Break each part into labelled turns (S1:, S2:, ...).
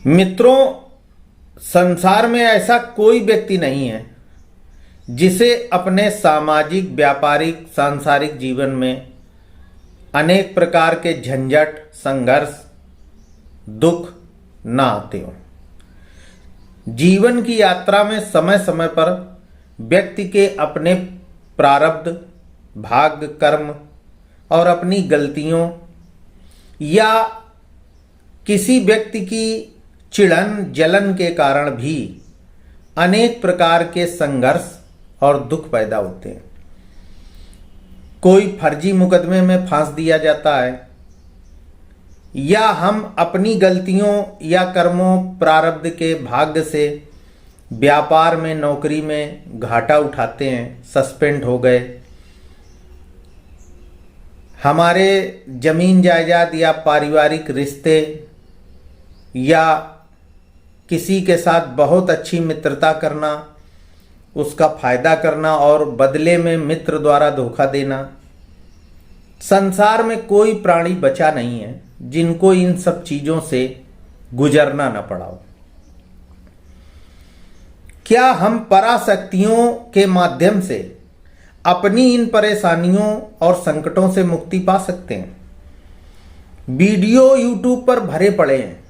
S1: मित्रों, संसार में ऐसा कोई व्यक्ति नहीं है जिसे अपने सामाजिक, व्यापारिक, सांसारिक जीवन में अनेक प्रकार के झंझट, संघर्ष, दुख ना आते हों। जीवन की यात्रा में समय समय पर व्यक्ति के अपने प्रारब्ध, भाग्य, कर्म और अपनी गलतियों या किसी व्यक्ति की चिढ़न, जलन के कारण भी अनेक प्रकार के संघर्ष और दुख पैदा होते हैं। कोई फर्जी मुकदमे में फांस दिया जाता है, या हम अपनी गलतियों या कर्मों, प्रारब्ध के भाग्य से व्यापार में, नौकरी में घाटा उठाते हैं, सस्पेंड हो गए। हमारे जमीन जायदाद या पारिवारिक रिश्ते या किसी के साथ बहुत अच्छी मित्रता करना, उसका फायदा करना और बदले में मित्र द्वारा धोखा देना। संसार में कोई प्राणी बचा नहीं है जिनको इन सब चीजों से गुजरना न पड़ा हो। क्या हम पराशक्तियों के माध्यम से अपनी इन परेशानियों और संकटों से मुक्ति पा सकते हैं? वीडियो यूट्यूब पर भरे पड़े हैं।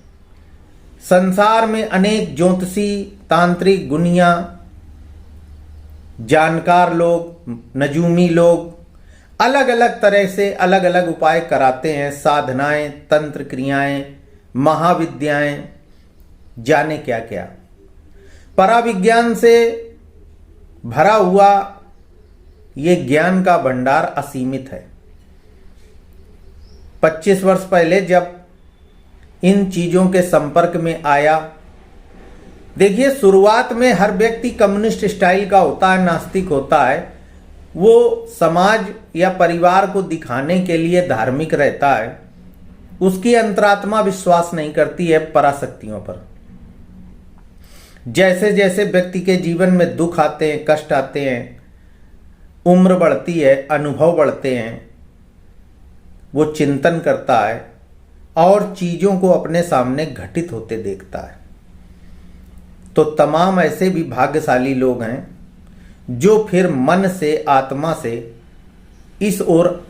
S1: संसार में अनेक ज्योतिषी, तांत्रिक, गुनिया, जानकार लोग, नजूमी लोग अलग अलग तरह से अलग अलग उपाय कराते हैं। साधनाएं, तंत्र क्रियाएं, महाविद्याएं, जाने क्या क्या। पराविज्ञान से भरा हुआ ये ज्ञान का भंडार असीमित है। 25 वर्ष पहले जब इन चीजों के संपर्क में आया, देखिए, शुरुआत में हर व्यक्ति कम्युनिस्ट स्टाइल का होता है, नास्तिक होता है। वो समाज या परिवार को दिखाने के लिए धार्मिक रहता है। उसकी अंतरात्मा विश्वास नहीं करती है पराशक्तियों पर। जैसे जैसे व्यक्ति के जीवन में दुख आते हैं, कष्ट आते हैं, उम्र बढ़ती है, अनुभव बढ़ते हैं, वो चिंतन करता है और चीजों को अपने सामने घटित होते देखता है। तो तमाम ऐसे भी भाग्यशाली लोग हैं जो फिर मन से, आत्मा से इस ओर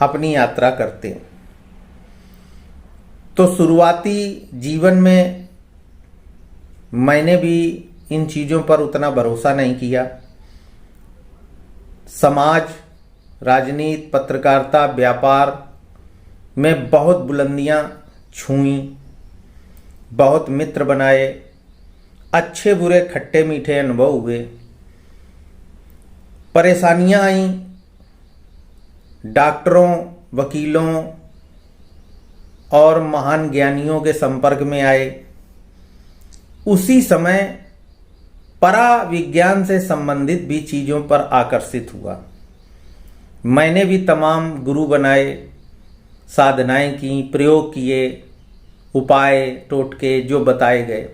S1: अपनी यात्रा करते हैं। तो शुरुआती जीवन में मैंने भी इन चीजों पर उतना भरोसा नहीं किया। समाज, राजनीति, पत्रकारिता, व्यापार में बहुत बुलंदियां छुई, बहुत मित्र बनाए, अच्छे बुरे खट्टे मीठे अनुभव हुए। परेशानियां आई, डॉक्टरों, वकीलों और महान ज्ञानियों के संपर्क में आए। उसी समय पराविज्ञान से संबंधित भी चीजों पर आकर्षित हुआ। मैंने भी तमाम गुरु बनाए, साधनाएं की, प्रयोग किए, उपाय, टोटके जो बताए गए।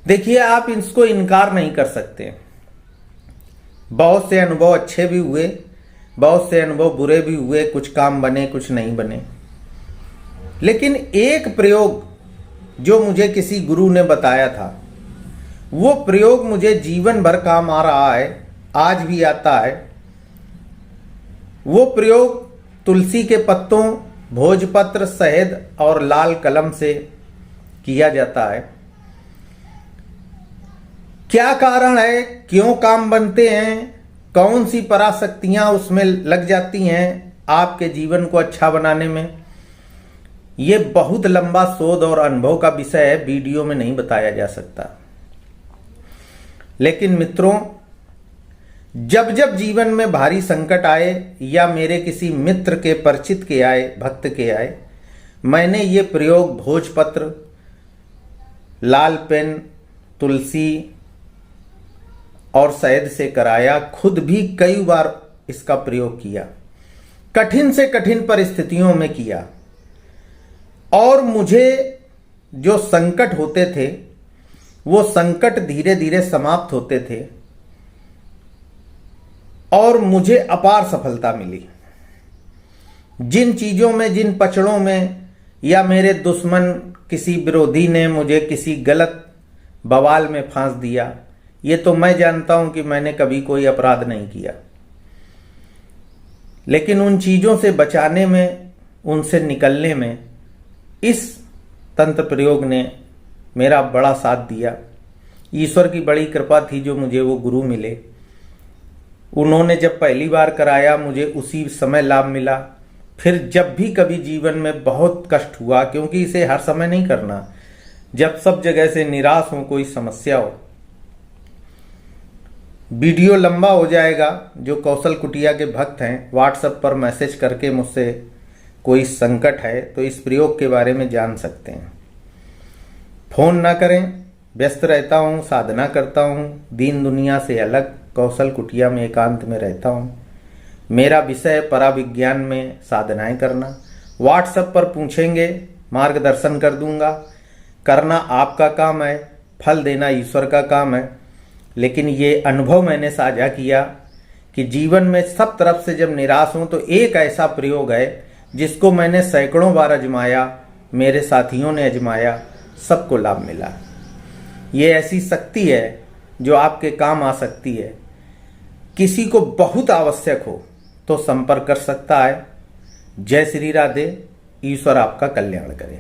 S1: देखिए, आप इसको इनकार नहीं कर सकते। बहुत से अनुभव अच्छे भी हुए, बहुत से अनुभव बुरे भी हुए, कुछ काम बने, कुछ नहीं बने। लेकिन एक प्रयोग जो मुझे किसी गुरु ने बताया था, वो प्रयोग मुझे जीवन भर काम आ रहा है, आज भी आता है। वो प्रयोग तुलसी के पत्तों, भोजपत्र, शहद और लाल कलम से किया जाता है। क्या कारण है, क्यों काम बनते हैं, कौन सी पराशक्तियां उसमें लग जाती हैं आपके जीवन को अच्छा बनाने में, ये बहुत लंबा शोध और अनुभव का विषय है, वीडियो में नहीं बताया जा सकता। लेकिन मित्रों, जब जब जीवन में भारी संकट आए या मेरे किसी मित्र के, परिचित के आए, भक्त के आए, मैंने ये प्रयोग भोजपत्र, लाल पेन, तुलसी और शहद से कराया। खुद भी कई बार इसका प्रयोग किया, कठिन से कठिन परिस्थितियों में किया। और मुझे जो संकट होते थे, वो संकट धीरे धीरे समाप्त होते थे और मुझे अपार सफलता मिली। जिन चीजों में, जिन पचड़ों में या मेरे दुश्मन किसी विरोधी ने मुझे किसी गलत बवाल में फांस दिया, ये तो मैं जानता हूं कि मैंने कभी कोई अपराध नहीं किया। लेकिन उन चीजों से बचाने में, उनसे निकलने में इस तंत्र प्रयोग ने मेरा बड़ा साथ दिया। ईश्वर की बड़ी कृपा थी जो मुझे वो गुरु मिले। उन्होंने जब पहली बार कराया मुझे उसी समय लाभ मिला। फिर जब भी कभी जीवन में बहुत कष्ट हुआ, क्योंकि इसे हर समय नहीं करना, जब सब जगह से निराश हो, कोई समस्या हो। वीडियो लंबा हो जाएगा। जो कौशल कुटिया के भक्त हैं, व्हाट्सएप पर मैसेज करके मुझसे कोई संकट है तो इस प्रयोग के बारे में जान सकते हैं। फोन ना करें, व्यस्त रहता हूँ, साधना करता हूँ, दीन दुनिया से अलग कौशल कुटिया में एकांत में रहता हूँ। मेरा विषय पराविज्ञान में साधनाएं करना। व्हाट्सएप पर पूछेंगे, मार्गदर्शन कर दूंगा। करना आपका काम है, फल देना ईश्वर का काम है। लेकिन ये अनुभव मैंने साझा किया कि जीवन में सब तरफ से जब निराश हूं तो एक ऐसा प्रयोग है जिसको मैंने सैकड़ों बार आजमाया, मेरे साथियों ने आजमाया, सबको लाभ मिला। ये ऐसी शक्ति है जो आपके काम आ सकती है। किसी को बहुत आवश्यक हो तो संपर्क कर सकता है। जय श्री राधे। ईश्वर आपका कल्याण करे।